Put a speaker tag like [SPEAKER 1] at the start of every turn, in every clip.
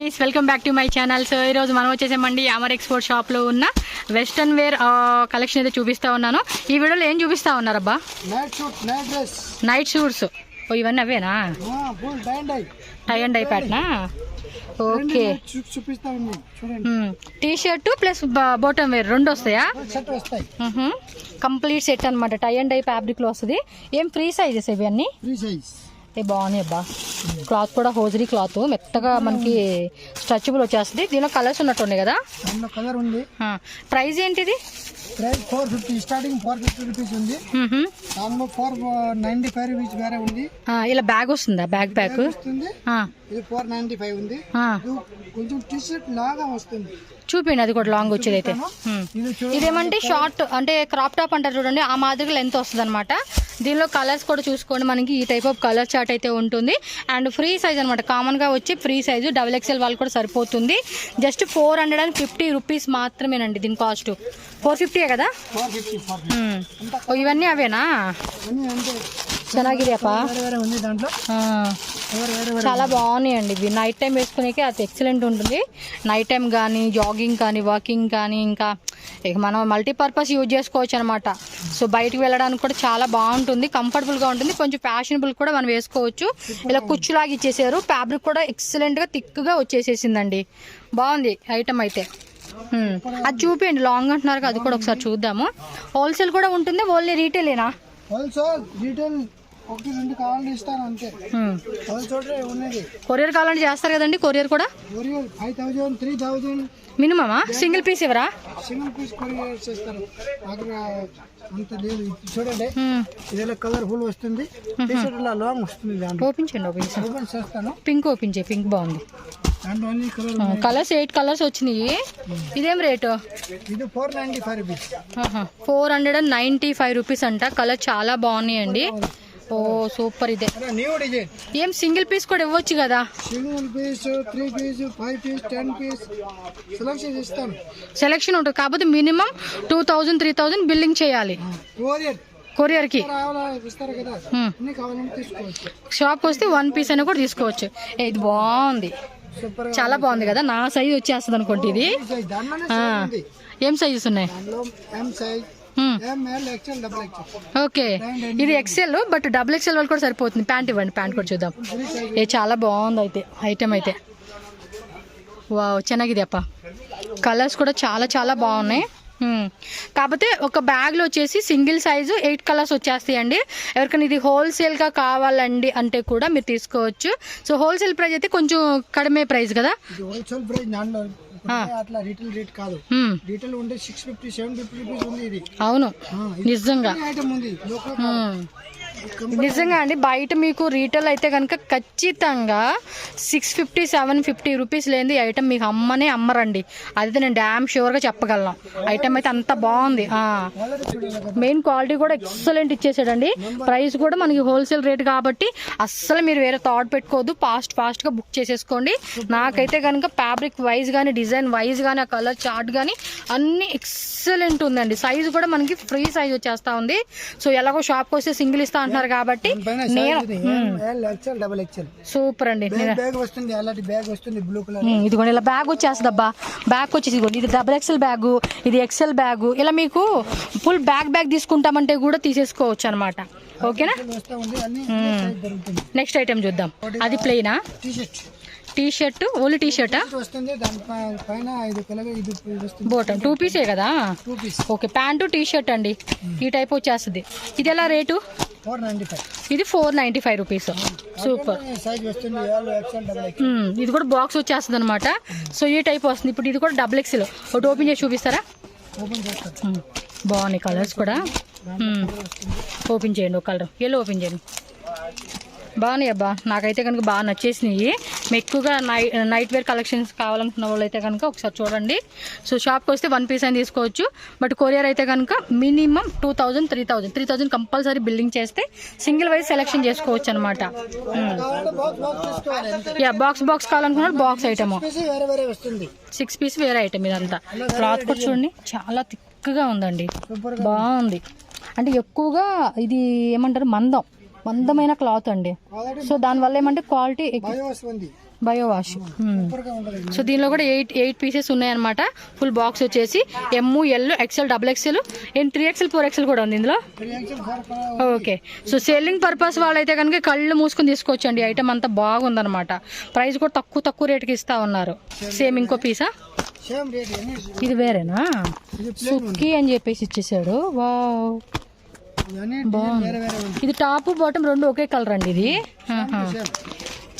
[SPEAKER 1] Welcome back to my channel. So ఈరోజు మనం వచ్చేసామండి అమర్ ఎక్స్పోర్ట్ షాప్లో ఉన్న వెస్టర్న్ వేర్ కలెక్షన్ అయితే చూపిస్తా ఉన్నాను. ఈ వీడియోలో ఏం చూపిస్తా ఉన్నారబ్బా? Night shoots. ఇవన్నీ అవేనా? టై అండ్ డై ప్యాట్నా? Okay. T shirt plus bottom wear రెండు వస్తాయా? కంప్లీట్ సెట్ అనమాట. టై అండ్ డై ఫ్యాబ్రిక్ లో వస్తుంది. ఏం ఫ్రీ సైజెస్ ఇవి అన్ని? బాగున్నాయి అబ్బా. క్లాత్ కూడా హోజరీ క్లాత్, మెత్తగా మనకి స్ట్రెచబుల్ వచ్చేస్తుంది. దీనిలో కలర్స్ ఉన్నట్టున్నాయి కదా?
[SPEAKER 2] కలర్ ఉంది.
[SPEAKER 1] ప్రైస్ ఏంటిది?
[SPEAKER 2] ప్రైస్ 450 స్టార్టింగ్ 450 రూపీస్ ఉంది. దానిలో 495 రూపీస్ వేరే ఉంది.
[SPEAKER 1] ఇలా బ్యాగ్ వస్తుందా? బ్యాగ్ ప్యాక్
[SPEAKER 2] వస్తుంది. ఇది 495 ఉంది. కొంచెం టీ షర్ట్ లాగా వస్తుంది.
[SPEAKER 1] చూపిండి, అది కూడా లాంగ్ వచ్చేది అయితే. ఇదేమంటే షార్ట్ అంటే క్రాప్ టాప్ అంటారు చూడండి, ఆ మాదిరిగా లెంత్ వస్తుంది అనమాట. దీనిలో కలర్స్ కూడా చూసుకోండి, మనకి ఈ టైప్ ఆఫ్ కలర్ చార్ట్ అయితే ఉంటుంది. అండ్ ఫ్రీ సైజ్ అనమాట, కామన్గా వచ్చి ఫ్రీ సైజు XXL వాళ్ళు కూడా సరిపోతుంది. జస్ట్ 450 రూపీస్ మాత్రమేనండి దీని కాస్ట్. 450 కదా? ఇవన్నీ అవేనా? ಚೆನ್ನಾಗಿದೆ అప్ప. చాలా బాగున్నాయండి ఇవి. నైట్ టైం వేసుకునేకి అది ఎక్సలెంట్ ఉంటుంది. నైట్ టైం కానీ, జాగింగ్ కానీ, వాకింగ్ కానీ, ఇంకా ఇక మనం మల్టీపర్పస్ యూజ్ చేసుకోవచ్చు అనమాట. సో బయటకు వెళ్ళడానికి కూడా చాలా బాగుంటుంది, కంఫర్టబుల్గా ఉంటుంది, కొంచెం ఫ్యాషనబుల్ కూడా మనం వేసుకోవచ్చు. ఇలా కుచ్చులాగా ఇచ్చేసారు. ఫ్యాబ్రిక్ కూడా ఎక్సలెంట్గా థిక్గా వచ్చేసేసిందండి. బాగుంది ఐటమ్ అయితే. అది చూపించండి, లాంగ్ అంటున్నారు, అది కూడా ఒకసారి చూద్దాము. హోల్సేల్ కూడా ఉంటుంది, ఓన్లీ రీటైలేనా?
[SPEAKER 2] హోల్సేల్ రీటైల్ ఒకటి రెండు కావాలంటే ఇస్తాను అంతే.
[SPEAKER 1] కొరియర్ కావాలంటే చేస్తారు కదండి? కొరియర్ కూడా
[SPEAKER 2] 5000 3000
[SPEAKER 1] మినిమమా? సింగిల్ పీస్ ఎవరా?
[SPEAKER 2] సింగిల్ పీస్ కొరియర్ చేస్తారు. అంత లేదు. చూడండి, ఇదిలో కలర్ ఫుల్ వస్తుంది, లాంగ్ వస్తుంది.
[SPEAKER 1] ఓపెన్ చేయండి,
[SPEAKER 2] ఓపెన్ చేస్తాను.
[SPEAKER 1] పింక్ ఓపెన్ చేయి, పింక్ బాగుంది. కలర్స్ 8 కలర్స్ వచ్చినాయి. ఇదేం రేటు?
[SPEAKER 2] ఇది 495 రూపీస్.
[SPEAKER 1] 495 రూపీస్ అంట. కలర్ చాలా బాగున్నాయండి. Oh super. ఇదే ఏం సింగిల్ పీస్ కూడా ఇవ్వచ్చు కదా?
[SPEAKER 2] Single piece 3 piece 5 piece 10 piece selection ఇస్తాను.
[SPEAKER 1] సెలెక్షన్ ఉంటుంది, కాకపోతే మినిమం 2000 3000 బిల్లింగ్ చేయాలి కొరియర్ కి. షాప్ వస్తే 1 పీస్ అయినా కూడా తీసుకోవచ్చు. ఇది బాగుంది, చాలా బాగుంది కదా? నా సైజ్ వచ్చేస్తుంది అనుకోండి. ఇది ఏం సైజెస్ ఉన్నాయి? ఓకే, ఇది XL, బట్ XXL వాళ్ళు కూడా సరిపోతుంది. ప్యాంట్ ఇవ్వండి, ప్యాంట్ కూడా చూద్దాం. చాలా బాగుంది అయితే ఐటమ్ అయితే. వావ్, ಚೆನ್ನಾಗಿದೆ అప్ప. కలర్స్ కూడా చాలా చాలా బాగున్నాయి. కాకపోతే ఒక బ్యాగ్లో వచ్చేసి సింగిల్ సైజు 8 కలర్స్ వచ్చేస్తాయండి. ఎవరికైనా ఇది హోల్సేల్గా కావాలండి అంటే కూడా మీరు తీసుకోవచ్చు. సో హోల్సేల్ ప్రైస్ అయితే కొంచెం కడిమే ప్రైస్ కదా?
[SPEAKER 2] హోల్సేల్ ప్రైస్ అట్లా రీటైల్ రేట్ కాదు. రీటైల్ ఉంటే 650 750 రూపీస్ ఉంది ఇది.
[SPEAKER 1] అవును, నిజంగా నిజంగా అండి. బయట మీకు రీటైల్ అయితే కనుక ఖచ్చితంగా 650 750 రూపీస్ లేని ఐటమ్ మీకు అమ్మరండి. అదైతే నేను డ్యామ్ షూర్గా చెప్పగలను. ఐటమ్ అయితే అంత బాగుంది. మెయిన్ క్వాలిటీ కూడా ఎక్సలెంట్ ఇచ్చేసాడండి. ప్రైస్ కూడా మనకి హోల్సేల్ రేట్ కాబట్టి అస్సలు మీరు వేరే థాట్ పెట్టుకోవద్దు. ఫాస్ట్గా బుక్ చేసేసుకోండి. నాకైతే కనుక ఫ్యాబ్రిక్ వైజ్ కానీ, డిజైన్ వైజ్ కానీ, ఆ కలర్ చార్ట్ కానీ అన్ని ఎక్సలెంట్ ఉందండి. సైజ్ కూడా మనకి ఫ్రీ సైజ్ వచ్చేస్తా ఉంది. సో ఎలాగో షాప్కి వస్తే సింగిల్ ఇస్తా అంటున్నారు కాబట్టి సూపర్ అండి. ఇదిగోండి, ఇలా బ్యాగ్ వచ్చేస్తుంది అబ్బా. బ్యాగ్ వచ్చేసి ఇది XXL బ్యాగ్, ఇది XL బ్యాగ్. ఇలా మీకు ఫుల్ బ్యాగ్ తీసుకుంటామంటే కూడా తీసేసుకోవచ్చు అనమాట. ఓకేనా? నెక్స్ట్ ఐటమ్ చూద్దాం. అది ప్లెయినా? టీ షర్ట్, ఓన్లీ టీ షర్టా? బోటం 2 పీసే కదా? ఓకే, ప్యాంటు టీ షర్ట్ అండి. ఈ టైప్ వచ్చేస్తుంది. ఇది ఎలా రేటు?
[SPEAKER 2] 495.
[SPEAKER 1] ఇది 495 రూపీస్. సూపర్. ఇది కూడా బాక్స్ వచ్చేస్తుంది అనమాట. సో ఈ టైప్ వస్తుంది. ఇప్పుడు ఇది కూడా XXL. ఒకటి ఓపెన్ చేసి చూపిస్తారా? బాగున్నాయి కలర్స్ కూడా. ఓపెన్ చేయండి, ఒక కలర్ ఎల్లో ఓపెన్ చేయండి. బాగున్నాయి అబ్బా, నాకైతే కనుక బాగా నచ్చేసినాయి. మేము ఎక్కువగా నైట్ వేర్ కలెక్షన్స్ కావాలనుకున్న వాళ్ళు అయితే కనుక ఒకసారి చూడండి. సో షాప్కి వస్తే 1 పీస్ అని తీసుకోవచ్చు. బట్ కొరియర్ అయితే కనుక మినిమం 2000 3000 కంపల్సరీ బిల్లింగ్ చేస్తే సింగిల్ వైజ్ సెలెక్షన్ చేసుకోవచ్చు అనమాట. బాక్స్ కావాలనుకున్నారు, బాక్స్ ఐటమ్ 6 పీస్ వేరే ఐటమ్. ఇదంతా క్లాత్ కూడా చూడండి, చాలా థిక్గా ఉందండి, బాగుంది. అంటే ఎక్కువగా ఇది ఏమంటారు, మందమైన క్లాత్ అండి. సో దానివల్ల ఏమంటే క్వాలిటీ బయో వాష్.
[SPEAKER 2] సూపర్ గా ఉంటుంది.
[SPEAKER 1] సో దీనిలో కూడా ఎయిట్ పీసెస్ ఉన్నాయన్నమాట. ఫుల్ బాక్స్ వచ్చేసి ML XL XXL and 3XL 4XL కూడా ఉంది ఇందులో. ఓకే. సో సేలింగ్ పర్పస్ వాళ్ళైతే కనుక కళ్ళు మూసుకొని తీసుకోవచ్చండి. ఐటమ్ అంతా బాగుందన్నమాట. ప్రైస్ కూడా తక్కువ రేటుకి ఇస్తా ఉన్నారు. సేమ్ ఇంకో పీసా,
[SPEAKER 2] సేమ్ రేట్.
[SPEAKER 1] ఇది వేరేనా? సుక్కి అని చెప్పేసి ఇచ్చేసాడు. వావ్, బాగుంది. ఇది టాప్ బాటమ్ రెండు ఒకే కలర్ అండి. ఇది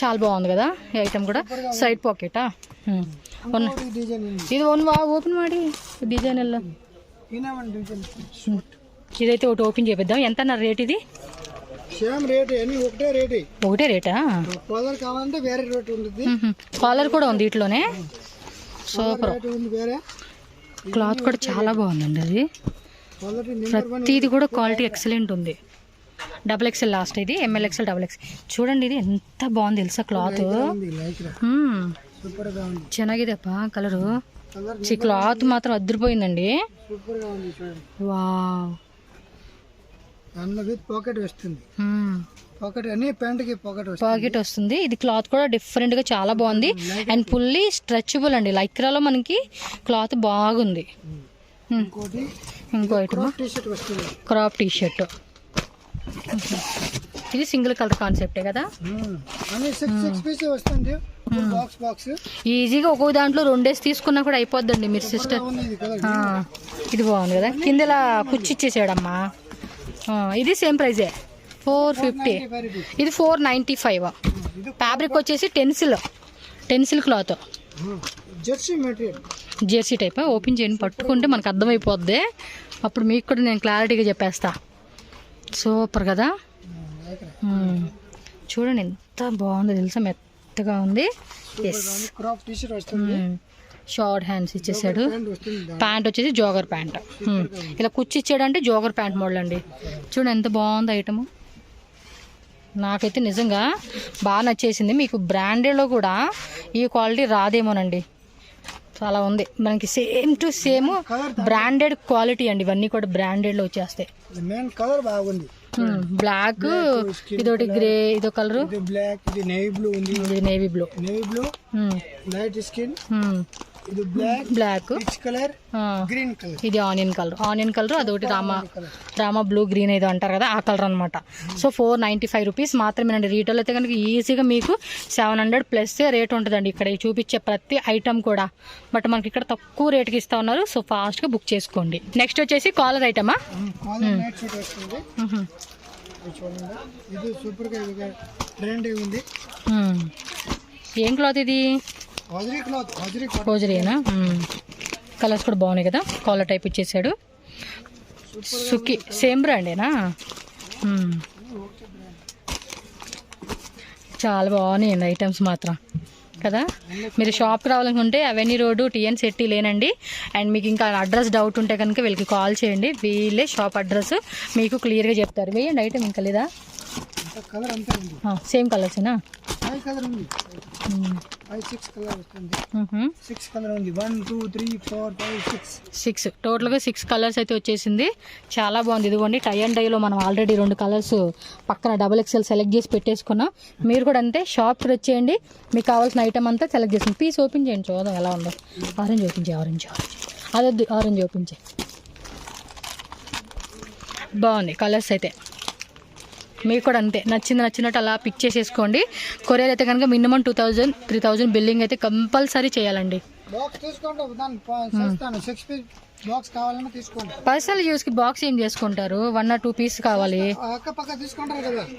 [SPEAKER 1] చాలా బాగుంది కదా ఈ ఐటమ్ కూడా. సైడ్ పాకెటా ఇది ఓపెన్ ಮಾಡಿ డిజైన్ ಎಲ್ಲ. ఇదైతే ఒకటి ఓపెన్ చేపిద్దాం. ఎంత అన్నారు రేట్? ఇది
[SPEAKER 2] సేమ్ రేట్.
[SPEAKER 1] ఒకటే రేటా?
[SPEAKER 2] కాలర్ కావాలంటే వేరే రేట్ ఉంటుంది.
[SPEAKER 1] కాలర్ కూడా ఉంది వీటిలోనే. సూపర్. క్లాత్ కూడా చాలా బాగుందండి. అది ప్రతిది కూడా క్వాలిటీ ఎక్సలెంట్ ఉంది. XXL last. ఇది ML XL XXL. చూడండి ఇది ఎంత బాగుంది తెలుసా క్లాత్. ಚೆನ್ನಾಗಿದೆಪ್ಪ కలరు. క్లాత్ మాత్రం అదిరిపోయిందండి. వావ్.
[SPEAKER 2] పాకెట్ వస్తుంది. పాకెట్ అన్ని ప్యాంట్ కి
[SPEAKER 1] పాకెట్ వస్తుంది. ఇది క్లాత్ కూడా డిఫరెంట్ గా చాలా బాగుంది అండ్ ఫుల్లీ స్ట్రెచబుల్ అండి. లైక్రాలో మనకి క్లాత్ బాగుంది. ఇంకో ఐటమ్ క్రాప్ టీ షర్ట్. ఇది సింగిల్ కలర్ కాన్సెప్టే కదా. ఈజీగా ఒక్కొక్క దాంట్లో 2 తీసుకున్నా కూడా అయిపోద్దండి మీరు సిస్టర్. ఇది బాగుంది కదా. కింద ఇలా కుచ్చిచ్చేసాడమ్మా. ఇది సేమ్ ప్రైజే 450. ఇది 495. ఫ్యాబ్రిక్ వచ్చేసి tensile cloth. Jersey type. Open చేయండి, పట్టుకుంటే మనకు అర్థమైపోద్ది. అప్పుడు మీకు కూడా నేను క్లారిటీగా చెప్పేస్తా. సూపర్ కదా. చూడండి ఎంత బాగుందో తెలుసా, మెత్తగా ఉంది. షార్ట్ హ్యాండ్స్ ఇచ్చేసాడు. ప్యాంట్ వచ్చేసి జోగర్ ప్యాంట్. ఇలా కుచ్చి ఇచ్చాడంటే జోగర్ ప్యాంట్ మోడల్ అండి. చూడండి ఎంత బాగుంది ఐటమ్. నాకైతే నిజంగా బాగా నచ్చేసింది. మీకు బ్రాండెడ్లో కూడా ఈ క్వాలిటీ రాదేమోనండి. చాలా ఉంది మనకి. Same to same branded quality అండి. ఇవన్నీ కూడా బ్రాండెడ్లో వచ్చేస్తాయి.
[SPEAKER 2] మెయిన్ కలర్ బాగుంది.
[SPEAKER 1] బ్లాక్, ఇదొకటి గ్రే, ఇదో కలర్
[SPEAKER 2] బ్లాక్. ఇది నేవీ బ్లూ ఉంది.
[SPEAKER 1] ఇది నేవీ బ్లూ
[SPEAKER 2] లైట్ స్కిన్. ఇది బ్లాక్ కలర్, గ్రీన్ కలర్. ఇది ఆనియన్ కలర్. అదొకటి రామా బ్లూ గ్రీన్ ఏదో అంటారు కదా, ఆ కలర్ అనమాట. సో 495 రూపీస్ మాత్రమేనండి. రీటైల్ అయితే కనుక ఈజీగా మీకు 700+ రేట్ ఉంటుందండి ఇక్కడ చూపించే ప్రతి ఐటమ్ కూడా. బట్ మనకి ఇక్కడ తక్కువ రేట్కి ఇస్తా ఉన్నారు. సో ఫాస్ట్గా బుక్ చేసుకోండి. నెక్స్ట్ వచ్చేసి కాలర్ ఐటమా. ఇది సూపర్ గా ట్రెండ్ ఉంది.
[SPEAKER 1] ఏం క్లాత్ ఇది? హోజరీనా. కలర్స్ కూడా బాగున్నాయి కదా. కాలర్ టైప్ ఇచ్చేసాడు. సుఖీ సేమ్ బ్రాండేనా? చాలా బాగున్నాయండి ఐటమ్స్ మాత్రం కదా. మీరు షాప్కి రావాలనుకుంటే అవెన్యూ రోడ్ TN City లేనండి. అండ్ మీకు ఇంకా అడ్రస్ డౌట్ ఉంటే కనుక వీళ్ళకి కాల్ చేయండి. వీళ్ళే షాప్ అడ్రస్ మీకు క్లియర్గా చెప్తారు. వేయండి ఐటమ్ ఇంకా లేదా. సేమ్ కలర్సేనా? 6 టోటల్గా 6 కలర్స్ అయితే వచ్చేసింది. చాలా బాగుంది. ఇదిగోండి టై అండ్ డైలో మనం ఆల్రెడీ 2 కలర్స్ పక్కన XXL సెలెక్ట్ చేసి పెట్టేసుకున్నాం. మీరు కూడా అంతే షాప్కి వచ్చేయండి. మీకు కావాల్సిన ఐటమ్ అంతా సెలెక్ట్ చేసింది. పీస్ ఓపెన్ చేయండి, చూద్దాం ఎలా ఉందో. ఆరెంజ్ ఓపెన్ చేయి. అదొద్దు, ఆరెంజ్ ఓపెన్ చేయి. బాగుంది కలర్స్ అయితే. మీకు కూడా అంతే నచ్చినట్టు అలా పిక్ చేసేసుకోండి. కొరియర్ అయితే కనుక మినిమం 2000-3000 బిల్లింగ్ అయితే కంపల్సరీ చేయాలండి. పర్సనల్ యూస్కి బాక్స్ ఏం చేసుకుంటారు? 1 or 2 పీస్ కావాలి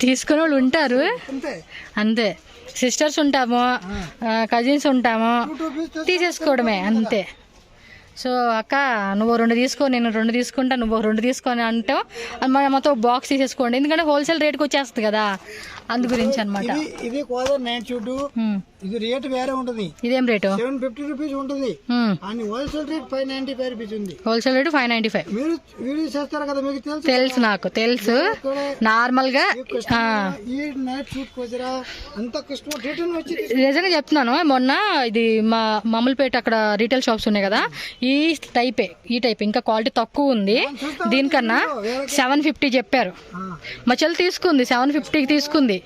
[SPEAKER 1] తీసుకునే వాళ్ళు ఉంటారు. అంతే. సిస్టర్స్ ఉంటాము, కజిన్స్ ఉంటాము, తీసేసుకోవడమే అంతే. సో అక్క నువ్వు 2 తీసుకో, నేను 2 తీసుకుంటా, నువ్వు 2 తీసుకొని అంటావు. మన మొత్తం బాక్స్ తీసేసుకోండి. ఎందుకంటే హోల్సేల్ రేట్కి వచ్చేస్తుంది కదా, అందు గురించి అనమాట.
[SPEAKER 2] ఇది ఇది రేట్ వేరే ఉంటుంది.
[SPEAKER 1] ఇదేం రేటు?
[SPEAKER 2] 750 రూపీస్ ఉంటుంది. హోల్సేల్ రేట్ 595 రూపీస్ ఉంది.
[SPEAKER 1] Wholesale rate 595.
[SPEAKER 2] మీరు వీడియో చేస్తారు కదా, మీకు
[SPEAKER 1] తెలుసు. నాకు తెలుసు. నార్మల్ గా నిజంగా చెప్తున్నాను. మొన్న ఇది మా మామూలుపేట అక్కడ రీటైల్ షాప్స్ ఉన్నాయి కదా, ఈ టైప్ ఇంకా క్వాలిటీ తక్కువ ఉంది. దీనికన్నా 750 చెప్పారు. మా చెల్లి తీసుకుంది, 750కి తీసుకుంది.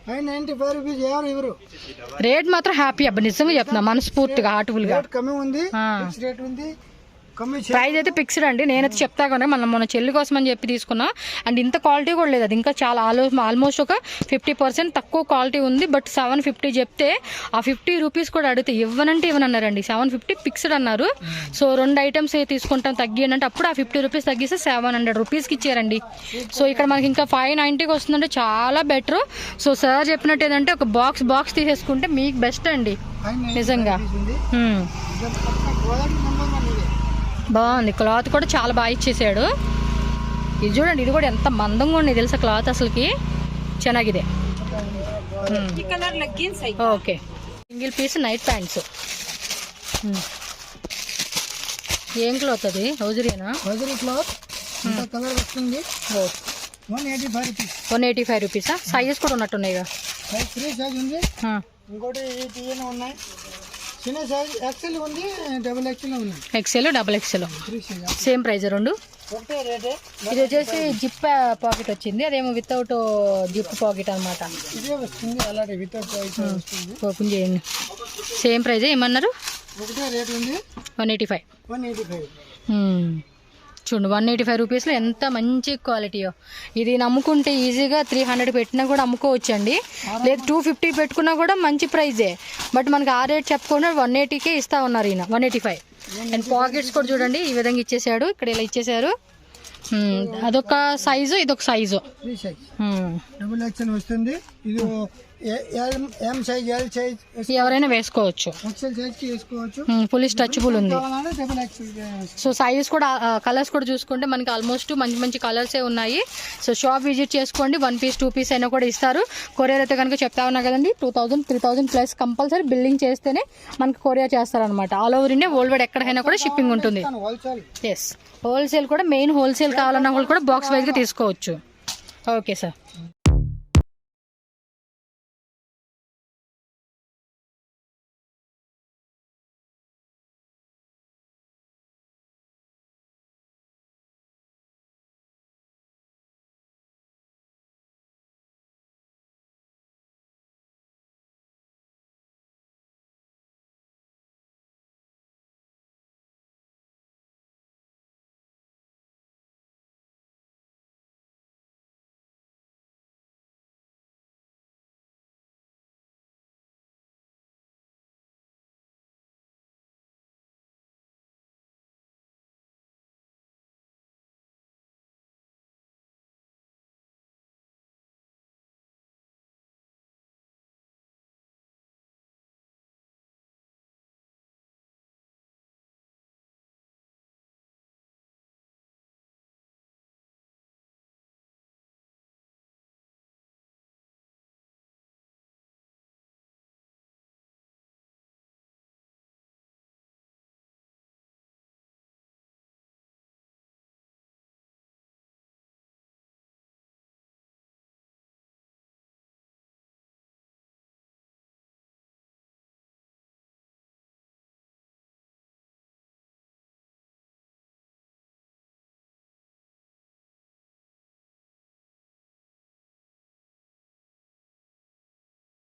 [SPEAKER 2] 595 రూపీస్ ఎవరు ఇవ్వరు.
[SPEAKER 1] రేట్ మాత్రం హ్యాపీ అబ్బా, నిజంగా చెప్తున్నా మనస్ఫూర్తిగా హార్ట్ఫుల్గా.
[SPEAKER 2] రేట్ కమ్మి ఉంది, ఫిక్స్ రేట్ ఉంది, కమ్మి
[SPEAKER 1] ప్రైస్ అయితే ఫిక్స్డ్ అండి. నేనైతే చెప్తా కనుక మన చెల్లి కోసం అని చెప్పి తీసుకున్నా. అండ్ ఇంత క్వాలిటీ కూడా లేదు, అది ఇంకా చాలా ఆల్మోస్ట్ ఒక 50% తక్కువ క్వాలిటీ ఉంది. బట్ 750 చెప్తే ఆ 50 రూపీస్ కూడా అడిగితే ఇవ్వనంటే ఇవ్వనన్నారండి. 750 ఫిక్స్డ్ అన్నారు. సో 2 ఐటమ్స్ తీసుకుంటాం తగ్గియండి అంటే అప్పుడు ఆ 50 రూపీస్ తగ్గిస్తే 700 రూపీస్కి ఇచ్చారండి. సో ఇక్కడ మనకి ఇంకా 590కి వస్తుందంటే చాలా బెటర్. సో సార్ చెప్పినట్టు ఏంటంటే ఒక బాక్స్ తీసేసుకుంటే మీకు బెస్ట్ అండి నిజంగా. బాగుంది, క్లాత్ కూడా చాలా బాగా ఇచ్చేసాడు. ఇది చూడండి, ఇది కూడా ఎంత మందంగా ఉంది తెలుసా క్లాత్, అసలుకి ಚೆನ್ನಾಗಿದೆ. Okay, single piece night pants. ఏం క్లాత్ అది? హౌజరీనా?
[SPEAKER 2] హౌజరీ క్లాత్, కలర్ వస్తుంది.
[SPEAKER 1] 185 రూపీసా? సైజెస్ కూడా ఉన్నట్టున్నాయిగా.
[SPEAKER 2] సైజ్ 3 సైజ్ ఉంది, ఇంకోటి ఉన్నాయి. చిన్న సైజ్ ఎక్సెల్ ఉంది, డబుల్ ఎక్సెల్ ఉంది.
[SPEAKER 1] XL, double XL same price రెండు
[SPEAKER 2] ఒకటే రేటే.
[SPEAKER 1] ఇది వచ్చేసి జిప్ పాకెట్ వచ్చింది, అదేమో వితౌట్ జిప్ పాకెట్ అనమాట.
[SPEAKER 2] ఇదే వస్తుంది అలాంటి వితౌట్ పాకెట్ వస్తుంది.
[SPEAKER 1] ఓపెన్ చేయండి, సేమ్ ప్రైజ్. ఏమన్నారు?
[SPEAKER 2] ఒకటే రేట్ ఉంది,
[SPEAKER 1] 185. చూడండి 185 రూపీస్లో ఎంత మంచి క్వాలిటీయో. ఇది నమ్ముకుంటే ఈజీగా 300 పెట్టినా కూడా అమ్ముకోవచ్చండి, లేదు 250 పెట్టుకున్నా కూడా మంచి ప్రైజే. బట్ మనకి ఆ రేట్ చెప్పకుండా 180కే ఇస్తా ఉన్నారు ఈయన, 185. అండ్ పాకెట్స్ కూడా చూడండి ఈ విధంగా ఇచ్చేసాడు, ఇక్కడ ఇలా ఇచ్చేసారు. అదొక సైజు, ఇదొక సైజు.
[SPEAKER 2] డబుల్ ఎక్సెల్ వస్తుంది. ఇది ఎం సైజ్, ఎల్ సైజ్
[SPEAKER 1] ఎవరైనా వేసుకోవచ్చు,
[SPEAKER 2] ఎక్సెల్ సైజ్ కి వేసుకోవచ్చు.
[SPEAKER 1] ఫుల్ స్ట్రెచబుల్ ఉంది.
[SPEAKER 2] Double XL.
[SPEAKER 1] సో సైజెస్ కూడా కలర్స్ కూడా చూసుకుంటే మనకి ఆల్మోస్ట్ మంచి కలర్సే ఉన్నాయి. సో షాప్ విజిట్ చేసుకోండి, 1 పీస్ 2 పీస్ అయినా కూడా ఇస్తారు. కొరియర్ అయితే కనుక చెప్తా ఉన్నా కదండి, 2000 3000 ప్లస్ కంపల్సరీ బిల్లింగ్ చేస్తేనే మనకి కొరియర్ చేస్తారనమాట. All over India, world wide ఎక్కడికైనా కూడా షిప్పింగ్ ఉంటుంది. ఎస్, హోల్సేల్ కూడా, మెయిన్ హోల్సేల్ కావాలన్నా కూడా బాక్స్ వైజ్గా తీసుకోవచ్చు. Okay sir.